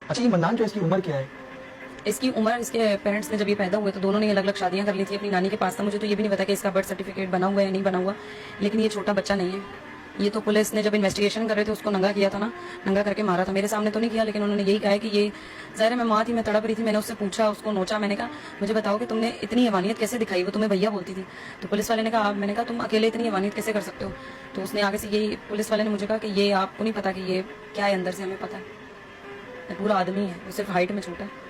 अच्छा, ये मन्नान जो है इसकी उम्र क्या है? इसकी उम्र, इसके पेरेंट्स ने जब ये पैदा हुए तो दोनों ने अलग अलग शादियां कर ली थी अपनी नानी के पास था। मुझे तो ये भी नहीं पता कि इसका बर्थ सर्टिफिकेट बना हुआ है या नहीं बना हुआ, लेकिन ये छोटा बच्चा नहीं है। ये तो पुलिस ने जब इन्वेस्टिगेशन कर रहे थे उसको नंगा किया था ना, नंगा करके मारा था। मेरे सामने तो नहीं किया, लेकिन उन्होंने यही कहा है कि ये ज़ाहिर है मैं माँ थी, मैं तड़प रही थी। मैंने उससे पूछा, उसको नोचा, मैंने कहा मुझे बताओ कि तुमने इतनी हैवानियत कैसे दिखाई? वो तुम्हें भैया बोलती थी। तो पुलिस वाले ने कहा, मैंने कहा तुम अकेले इतनी हैवानियत कैसे कर सकते हो? तो उसने आगे से यही, पुलिस वाले ने मुझे कहा कि ये आपको नहीं पता कि ये क्या है अंदर से, हमें पता है। ये पूरा आदमी है, वो सिर्फ हाइट में छोटा है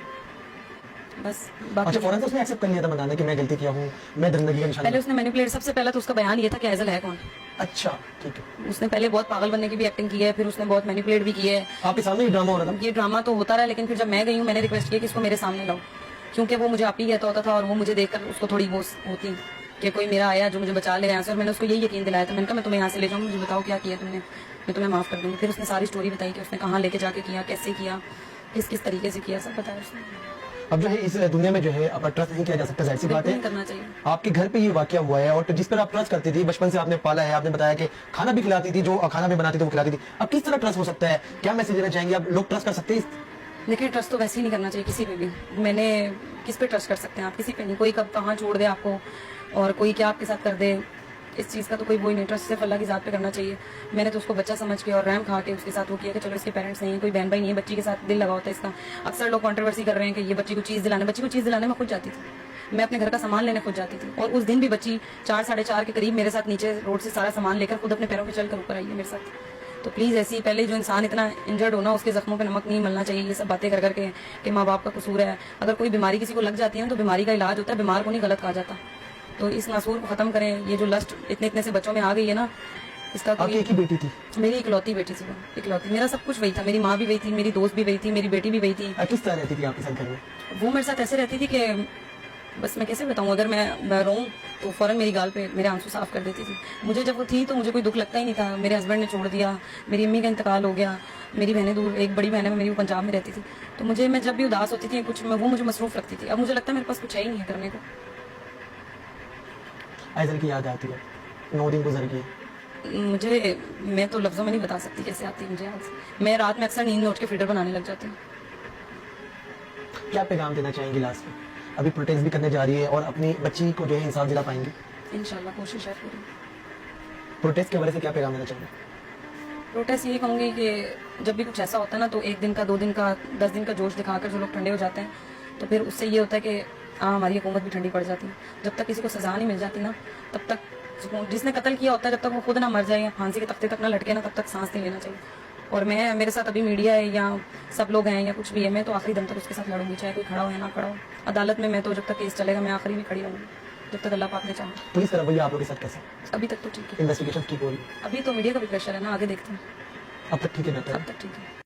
बस। अच्छा, फौरन से उसने एक्सेप्ट कर लिया था मन्नान ने कि मैं गलती किया हूँ, मैं दरिंदगी का निशान पहले हूँ। उसने मैनिपुलेट, सबसे पहला तो उसका बयान ये था कि एजल है कौन। अच्छा, ठीक है। उसने पहले बहुत पागल बनने की भी एक्टिंग की है, फिर उसने बहुत मैनिपुलेट भी की है। आपके सामने ही ड्रामा हो रहा था? ये ड्रामा तो होता रहा, लेकिन फिर जब मैं गई हूँ मैंने रिक्वेस्ट किया कि इसको मेरे सामने लाओ, क्योंकि वो मुझे आप ही कहता होता था और वो मुझे देखकर उसको थोड़ी वो होती कि कोई मेरा आया जो मुझे बचा ले यहाँ से। और मैंने उसको यही यकीन दिलाया था, मैंने कहा मैं तुम्हें यहाँ से ले जाऊँ, मुझे बताओ क्या किया तुमने, मैं तुम्हें माफ कर दूंगी। फिर उसने सारी स्टोरी बताई कि उसने कहाँ लेके जाके किया, कैसे किया, किस किस तरीके से किया, सब बताया उसने। अब जो है इस दुनिया में जो है अब ट्रस्ट नहीं किया जा सकता, जाहिर सी बात बिल्कुल है। नहीं करना चाहिए। आपके घर पे ये वाकया हुआ है और जिस पर आप ट्रस्ट करती थी, बचपन से आपने पाला है, आपने बताया कि खाना भी खिलाती थी, जो खाना भी बनाती थी वो खिलाती थी। अब किस तरह ट्रस्ट हो सकता है? क्या मैसेज देना चाहेंगे? आप लोग ट्रस्ट कर सकते हैं? देखिए, ट्रस्ट तो वैसे ही नहीं करना चाहिए किसी पे भी। मैंने किस पे ट्रस्ट कर सकते हैं आप? किसी पे नहीं। कोई कब कहाँ छोड़ दे आपको और कोई क्या आपके साथ कर दे, इस चीज़ का तो कोई वो ही नहीं। ट्रस्ट सिर्फ अल्लाह की ज़ात पे करना चाहिए। मैंने तो उसको बच्चा समझ के और रैम खा के उसके साथ वो किया कि चलो इसके पेरेंट्स नहीं है, कोई बहन भाई नहीं है, बच्ची के साथ दिल लगा होता है इसका। अक्सर लोग कंट्रोवर्सी कर रहे हैं कि ये बच्ची को चीज़ दिलाने में खुद जाती थी। मैं अपने घर का सामान लेने खुद जाती थी और उस दिन भी बच्ची 4 साढ़े 4 के करीब मेरे साथ नीचे रोड से सारा सामान लेकर खुद अपने पैरों पे चल कर ऊपर आई है मेरे साथ। तो प्लीज़ ऐसी, पहले जो इंसान इतना इंजर्ड होना, उसके जख्मों पे नमक नहीं मलना चाहिए। ये सब बातें कर करके कि माँ बाप का कसूर है। अगर कोई बीमारी किसी को लग जाती है ना तो बीमारी का इलाज होता है, बीमार को नहीं गलत कहा जाता। तो इस नासूर को खत्म करें। ये जो लस्ट इतने इतने से बच्चों में आ गई है ना, इसका आपकी एक ही बेटी थी? मेरी इकलौती बेटी थी वो, इकलौती। मेरा सब कुछ वही था, मेरी माँ भी वही थी, मेरी दोस्त भी वही थी, मेरी बेटी भी वही थी। किस तरह रहती थी आपके साथ घर में? वो मेरे साथ ऐसे रहती थी कि बस मैं कैसे बताऊं, अगर मैं रोऊं तो फौरन मेरी गाल पे मेरे आंसू साफ कर देती थी। मुझे जब वो थी तो मुझे कोई दुख लगता ही नहीं था। मेरे हस्बैंड ने छोड़ दिया, मेरी अम्मी का इंतकाल हो गया, मेरी बहनें दूर, एक बड़ी बहन है मेरी, वो पंजाब में रहती थी। तो मैं जब भी उदास होती थी कुछ, वो मुझे मसरूफ रखती थी। अब मुझे लगता है मेरे पास कुछ है ही नहीं है करने को। एजल की याद आती है, 9 दिन गुजर गए। मैं तो लफ्जों में नहीं बता सकती कैसे आती है मुझे आज। मैं रात में अक्सर नींद में उठ के फिल्टर बनाने लग जाती हूँ। क्या पैगाम देना चाहेंगी लास्ट में? अभी प्रोटेस्ट भी करने जा रही है और अपनी बच्ची को जो है इंसाफ दिला पाएंगे? इंशाल्लाह कोशिश है पूरी। प्रोटेस्ट के वजह से क्या पैगाम देना चाहेंगे? प्रोटेस्ट ये कहूँगी कि जब भी कुछ ऐसा होता है ना तो 1 दिन का, 2 दिन का, 10 दिन का जोश दिखाकर जो लोग ठंडे हो जाते हैं, तो फिर उससे ये होता है कि हाँ हमारी हुकूमत भी ठंडी पड़ जाती है। जब तक किसी को सजा नहीं मिल जाती ना तब तक सुकून, जिसने कत्ल किया होता है जब तक वो खुद ना मर जाए या फांसी के तख्ते तक ना लटके ना, तब तक सांस नहीं लेना चाहिए। और मैं, मेरे साथ अभी मीडिया है या सब लोग हैं या कुछ भी है, मैं तो आखिरी दम तक उसके साथ लड़ूंगी, चाहे कोई खड़ा हो या ना खड़ा हो। अदालत में मैं तो जब तक केस चलेगा मैं आखिरी में खड़ी रहूंगी, जब तक अल्लाह पाक ने चाहा। पुलिस तरफ बोलिए आप लोग के साथ कैसे? अभी तक तो ठीक है। इन्वेस्टिगेशन ठीक हो रही? अभी तो मीडिया का भी प्रेशर है ना, आगे देखते हैं। अब तक ठीक है? अब तक ठीक है।